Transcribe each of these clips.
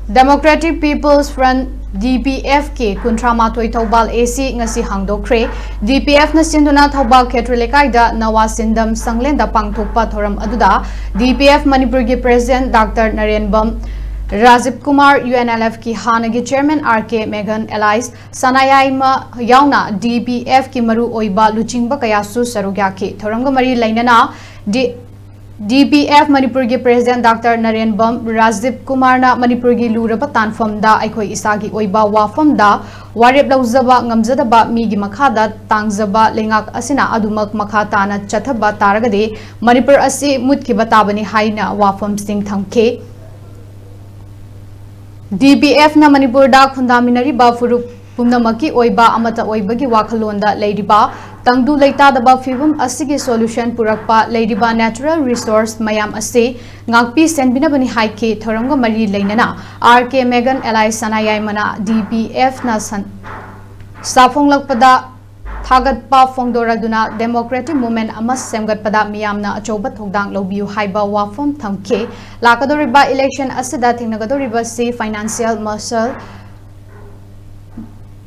Democratic People's Front DPF ke Kuntramathoi Thoubal AC ngasi hangdokhare DPF na sinduna Thoubal Khetrelekai da nawa sindam sanglenda pangthokpa thoram aduda DPF Manipur ki President Dr. Narenbam Rajib Kumar UNLF ki Hanagi Chairman RK Megan Elias Sanayaima Yauna DPF ki Maru Oiba Luchingba Kayasu Sarugya ki thoramga mari lainana DPF Manipur ki President Dr. Narenbam Rajib Kumar na Manipur ki luraba tanfam da aikoi isagi oiba wafam da warep lauzaba ngamjadaba migi makhada tangzaba lengak asina adumak makhata na chathaba taragade Manipur asi mutki batabani haina wafam sing thamke DPF na Manipur da khundaminari ba furup pumnamaki oiba amata oibagi wakhalonda leiriba tangdu leita daba fibum asigi solution purakpa leiriba natural resource mayam ase ngakpi senbinabani haike thoramga mari leinana RK Megan Elias Sanayai mana DPF na safonglakpada thagatpa fongdoraduna democratic movement ama semgatpada miyamna achoba thogdang lobiu haiba wafam thamke lakadoriba election asida thingnagadoriba se financial muscle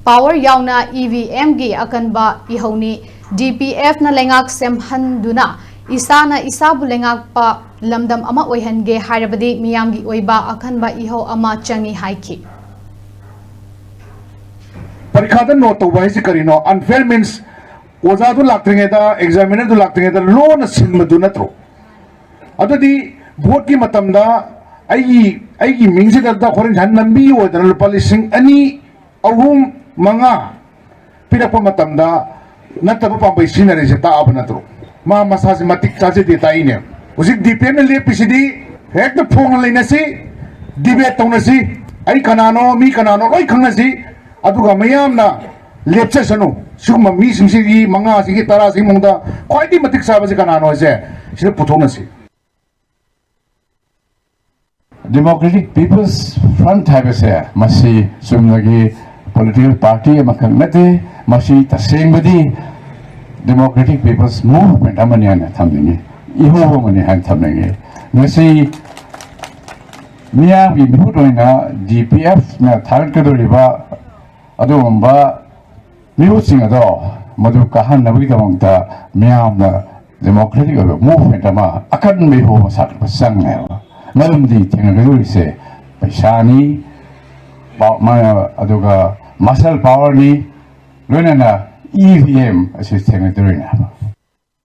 Power yauna EVM gi akanba ihoni DPF na lengak semhanduna isana isabu lengak pa lamdam ama oihange hairabadi miyamgi oiba akanba iho ama changi haiki Parikhadan no to why sikarino unfair means oza du laktinge da examiner du laktinge da loan sinmadu natro adudi vote ki matamda ai mingsi da khorin han nambi o da policing ani ahum Manga pinakpa matamda nataba pambay sinari sa taab na tro ma masasi matik sasi di tayo niya usik DPM na liya pisidi hek na pong nalay na si debate tong na si ay kanano mi kanano ay kang na si aduga mayam na liya sa sano suma mi sing mga sige tara sige mongda ko ay di matik saba si kanano siya sila putong na si Democratic People's Front hai siya masi sumlagi political party makang nate masi tasembadi Democratic People's Movement amani ana thamnge iho mani han thamnge masi miyam gi bihudoina DPF na tharkat kadoriba adumba miusing ado madu kahan nabi damangta miyam na Democratic Movement ama akan meho masak pasang na malumdi tingagadori se paisani mana aduga muscle power ni loina na EVM assistant na